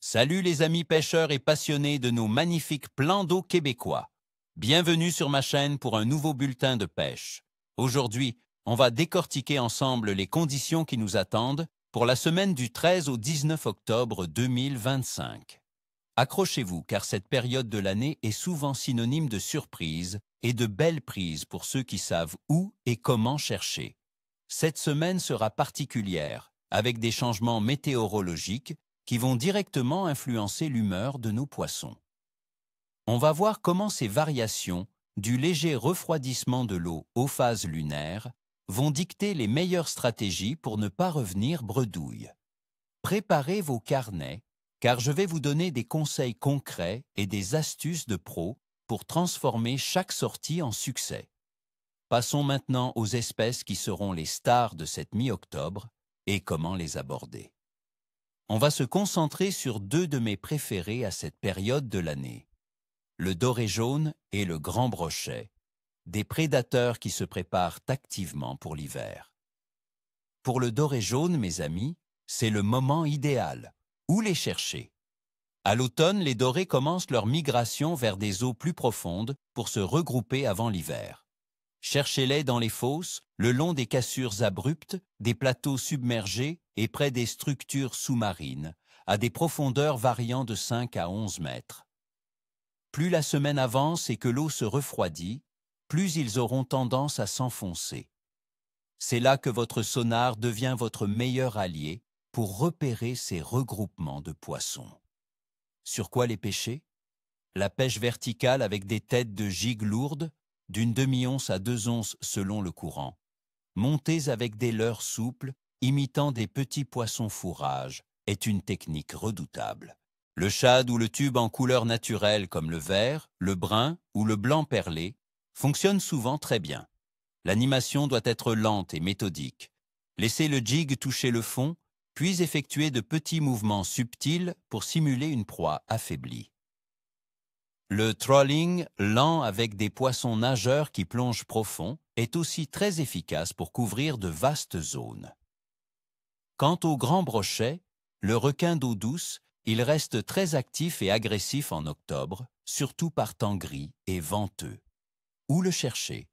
Salut les amis pêcheurs et passionnés de nos magnifiques plans d'eau québécois. Bienvenue sur ma chaîne pour un nouveau bulletin de pêche. Aujourd'hui, on va décortiquer ensemble les conditions qui nous attendent pour la semaine du 13 au 19 octobre 2025. Accrochez-vous car cette période de l'année est souvent synonyme de surprise et de belles prises pour ceux qui savent où et comment chercher. Cette semaine sera particulière, avec des changements météorologiques qui vont directement influencer l'humeur de nos poissons. On va voir comment ces variations, du léger refroidissement de l'eau aux phases lunaires, vont dicter les meilleures stratégies pour ne pas revenir bredouille. Préparez vos carnets, car je vais vous donner des conseils concrets et des astuces de pros pour transformer chaque sortie en succès. Passons maintenant aux espèces qui seront les stars de cette mi-octobre et comment les aborder. On va se concentrer sur deux de mes préférés à cette période de l'année. Le doré jaune et le grand brochet, des prédateurs qui se préparent activement pour l'hiver. Pour le doré jaune, mes amis, c'est le moment idéal. Où les chercher? À l'automne, les dorés commencent leur migration vers des eaux plus profondes pour se regrouper avant l'hiver. Cherchez-les dans les fosses, le long des cassures abruptes, des plateaux submergés et près des structures sous-marines, à des profondeurs variant de 5 à 11 mètres. Plus la semaine avance et que l'eau se refroidit, plus ils auront tendance à s'enfoncer. C'est là que votre sonar devient votre meilleur allié pour repérer ces regroupements de poissons. Sur quoi les pêcher? La pêche verticale avec des têtes de gigues lourdes, d'une demi-once à 2 onces selon le courant. Montez avec des leurres souples, imitant des petits poissons fourrages, est une technique redoutable. Le shad ou le tube en couleur naturelle comme le vert, le brun ou le blanc perlé fonctionne souvent très bien. L'animation doit être lente et méthodique. Laissez le jig toucher le fond, puis effectuez de petits mouvements subtils pour simuler une proie affaiblie. Le trolling lent avec des poissons nageurs qui plongent profond est aussi très efficace pour couvrir de vastes zones. Quant au grand brochet, le requin d'eau douce, il reste très actif et agressif en octobre, surtout par temps gris et venteux. Où le chercher?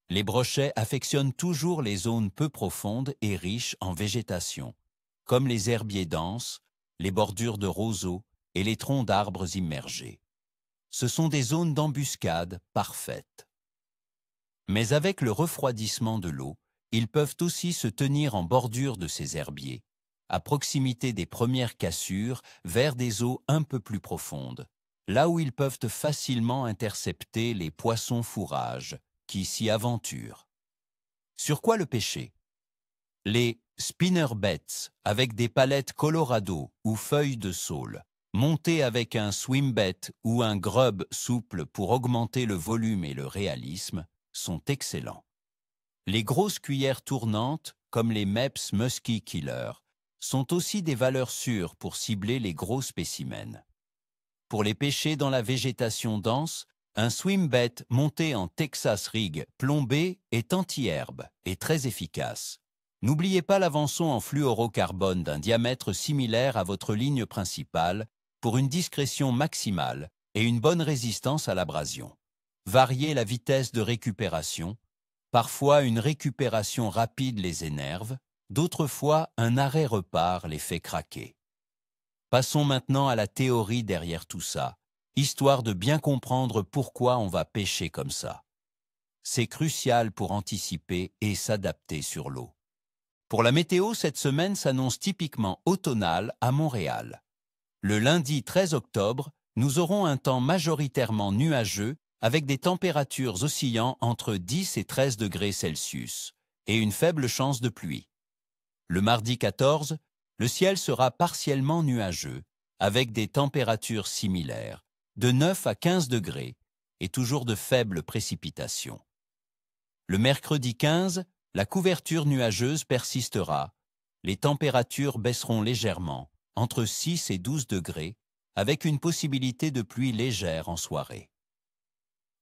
Les brochets affectionnent toujours les zones peu profondes et riches en végétation, comme les herbiers denses, les bordures de roseaux et les troncs d'arbres immergés. Ce sont des zones d'embuscade parfaites. Mais avec le refroidissement de l'eau, ils peuvent aussi se tenir en bordure de ces herbiers, à proximité des premières cassures, vers des eaux un peu plus profondes, là où ils peuvent facilement intercepter les poissons fourrages qui s'y aventurent. Sur quoi le pêcher? Les spinnerbait avec des palettes Colorado ou feuilles de saule, montés avec un swimbait ou un grub souple pour augmenter le volume et le réalisme, sont excellents. Les grosses cuillères tournantes, comme les Mepps Musky Killer, sont aussi des valeurs sûres pour cibler les gros spécimens. Pour les pêcher dans la végétation dense, un swimbait monté en Texas rig plombé est anti-herbe et très efficace. N'oubliez pas l'avançon en fluorocarbone d'un diamètre similaire à votre ligne principale pour une discrétion maximale et une bonne résistance à l'abrasion. Variez la vitesse de récupération. Parfois, une récupération rapide les énerve, d'autres fois, un arrêt repart les fait craquer. Passons maintenant à la théorie derrière tout ça, histoire de bien comprendre pourquoi on va pêcher comme ça. C'est crucial pour anticiper et s'adapter sur l'eau. Pour la météo, cette semaine s'annonce typiquement automnale à Montréal. Le lundi 13 octobre, nous aurons un temps majoritairement nuageux avec des températures oscillant entre 10 et 13 degrés Celsius et une faible chance de pluie. Le mardi 14, le ciel sera partiellement nuageux avec des températures similaires, de 9 à 15 degrés et toujours de faibles précipitations. Le mercredi 15, la couverture nuageuse persistera, les températures baisseront légèrement, entre 6 et 12 degrés, avec une possibilité de pluie légère en soirée.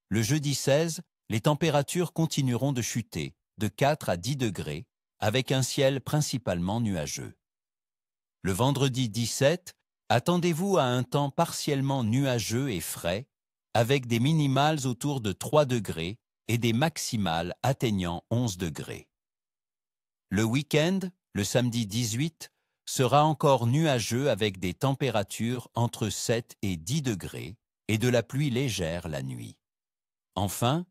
Le jeudi 16, les températures continueront de chuter, de 4 à 10 degrés, avec un ciel principalement nuageux. Le vendredi 17, Attendez-vous à un temps partiellement nuageux et frais, avec des minimales autour de 3 degrés et des maximales atteignant 11 degrés. Le week-end, le samedi 18, sera encore nuageux avec des températures entre 7 et 10 degrés et de la pluie légère la nuit. Enfin,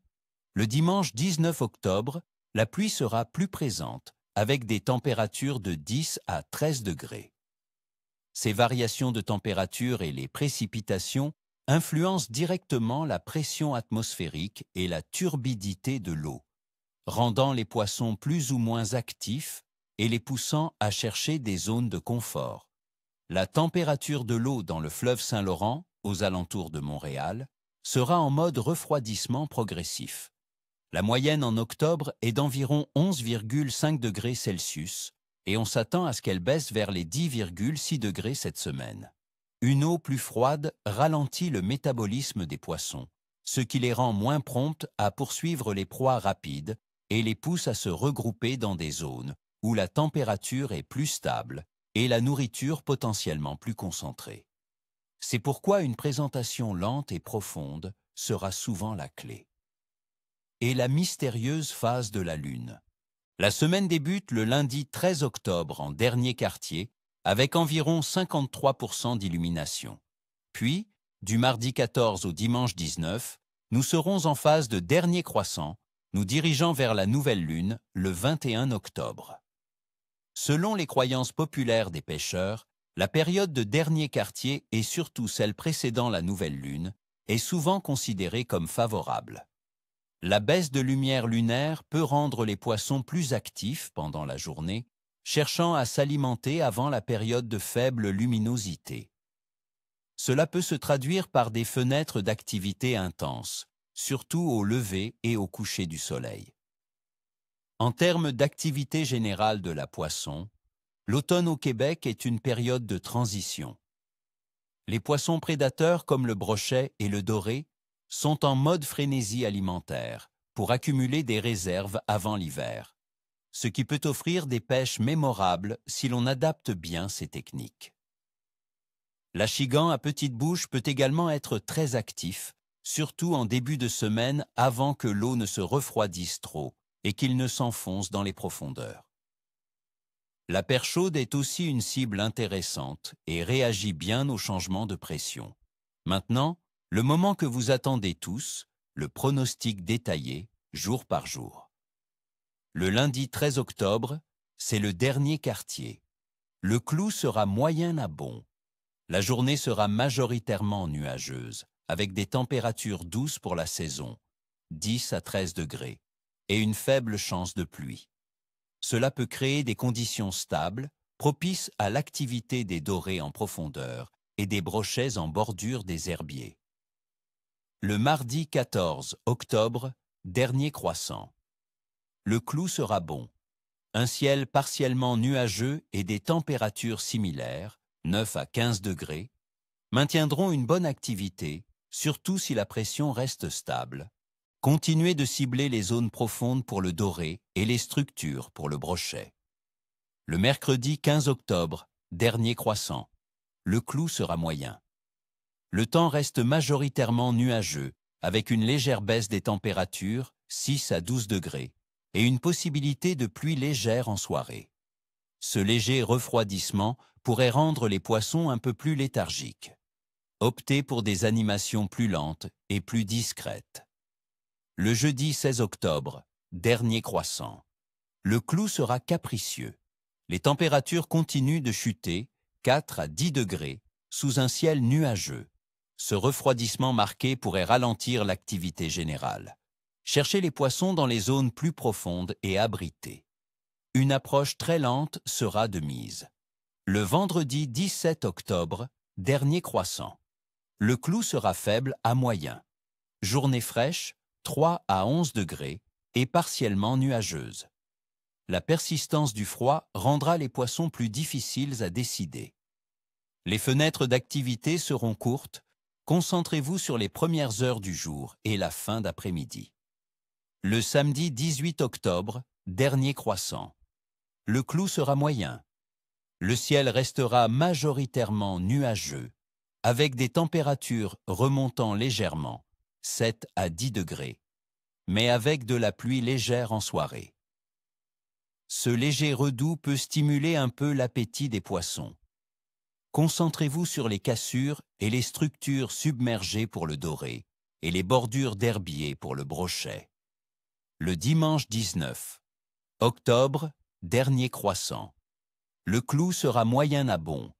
le dimanche 19 octobre, la pluie sera plus présente, avec des températures de 10 à 13 degrés. Ces variations de température et les précipitations influencent directement la pression atmosphérique et la turbidité de l'eau, rendant les poissons plus ou moins actifs et les poussant à chercher des zones de confort. La température de l'eau dans le fleuve Saint-Laurent, aux alentours de Montréal, sera en mode refroidissement progressif. La moyenne en octobre est d'environ 11,5 degrés Celsius et on s'attend à ce qu'elle baisse vers les 10,6 degrés cette semaine. Une eau plus froide ralentit le métabolisme des poissons, ce qui les rend moins promptes à poursuivre les proies rapides et les pousse à se regrouper dans des zones où la température est plus stable et la nourriture potentiellement plus concentrée. C'est pourquoi une présentation lente et profonde sera souvent la clé. Et la mystérieuse phase de la Lune. La semaine débute le lundi 13 octobre en dernier quartier, avec environ 53% d'illumination. Puis, du mardi 14 au dimanche 19, nous serons en phase de dernier croissant, nous dirigeant vers la nouvelle Lune le 21 octobre. Selon les croyances populaires des pêcheurs, la période de dernier quartier et surtout celle précédant la nouvelle Lune est souvent considérée comme favorable. La baisse de lumière lunaire peut rendre les poissons plus actifs pendant la journée, cherchant à s'alimenter avant la période de faible luminosité. Cela peut se traduire par des fenêtres d'activité intense, surtout au lever et au coucher du soleil. En termes d'activité générale de la poisson, l'automne au Québec est une période de transition. Les poissons prédateurs comme le brochet et le doré sont en mode frénésie alimentaire pour accumuler des réserves avant l'hiver, ce qui peut offrir des pêches mémorables si l'on adapte bien ces techniques. L'achigan à petite bouche peut également être très actif, surtout en début de semaine avant que l'eau ne se refroidisse trop et qu'il ne s'enfonce dans les profondeurs. La perche chaude est aussi une cible intéressante et réagit bien aux changements de pression. Maintenant, le moment que vous attendez tous, le pronostic détaillé, jour par jour. Le lundi 13 octobre, c'est le dernier quartier. Le clou sera moyen à bon. La journée sera majoritairement nuageuse, avec des températures douces pour la saison, 10 à 13 degrés, et une faible chance de pluie. Cela peut créer des conditions stables, propices à l'activité des dorés en profondeur et des brochets en bordure des herbiers. Le mardi 14 octobre, dernier croissant. Le clou sera bon. Un ciel partiellement nuageux et des températures similaires, 9 à 15 degrés, maintiendront une bonne activité, surtout si la pression reste stable. Continuez de cibler les zones profondes pour le doré et les structures pour le brochet. Le mercredi 15 octobre, dernier croissant. Le clou sera moyen. Le temps reste majoritairement nuageux, avec une légère baisse des températures, 6 à 12 degrés, et une possibilité de pluie légère en soirée. Ce léger refroidissement pourrait rendre les poissons un peu plus léthargiques. Optez pour des animations plus lentes et plus discrètes. Le jeudi 16 octobre, dernier croissant. Le clou sera capricieux. Les températures continuent de chuter, 4 à 10 degrés, sous un ciel nuageux. Ce refroidissement marqué pourrait ralentir l'activité générale. Cherchez les poissons dans les zones plus profondes et abritées. Une approche très lente sera de mise. Le vendredi 17 octobre, dernier croissant. Le clou sera faible à moyen. Journée fraîche, 3 à 11 degrés, et partiellement nuageuse. La persistance du froid rendra les poissons plus difficiles à décider. Les fenêtres d'activité seront courtes. Concentrez-vous sur les premières heures du jour et la fin d'après-midi. Le samedi 18 octobre, dernier croissant. Le clou sera moyen. Le ciel restera majoritairement nuageux, avec des températures remontant légèrement, 7 à 10 degrés, mais avec de la pluie légère en soirée. Ce léger redoux peut stimuler un peu l'appétit des poissons. Concentrez-vous sur les cassures et les structures submergées pour le doré et les bordures d'herbier pour le brochet. Le dimanche 19 octobre, dernier croissant. Le clou sera moyen à bon.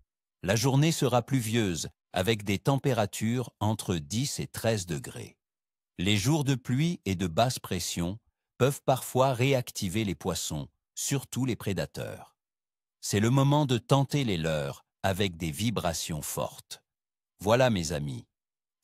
La journée sera pluvieuse avec des températures entre 10 et 13 degrés. Les jours de pluie et de basse pression peuvent parfois réactiver les poissons, surtout les prédateurs. C'est le moment de tenter les leurs avec des vibrations fortes. Voilà mes amis,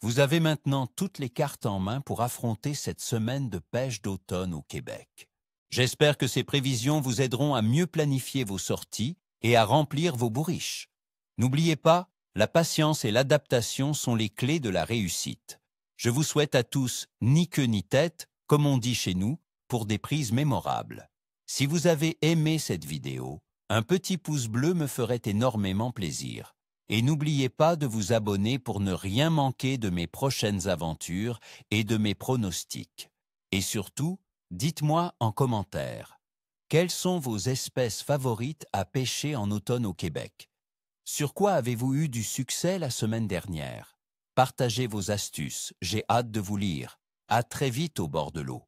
vous avez maintenant toutes les cartes en main pour affronter cette semaine de pêche d'automne au Québec. J'espère que ces prévisions vous aideront à mieux planifier vos sorties et à remplir vos bourriches. N'oubliez pas, la patience et l'adaptation sont les clés de la réussite. Je vous souhaite à tous ni queue ni tête, comme on dit chez nous, pour des prises mémorables. Si vous avez aimé cette vidéo, un petit pouce bleu me ferait énormément plaisir. Et n'oubliez pas de vous abonner pour ne rien manquer de mes prochaines aventures et de mes pronostics. Et surtout, dites-moi en commentaire, quelles sont vos espèces favorites à pêcher en automne au Québec? Sur quoi avez-vous eu du succès la semaine dernière? Partagez vos astuces, j'ai hâte de vous lire. À très vite au bord de l'eau.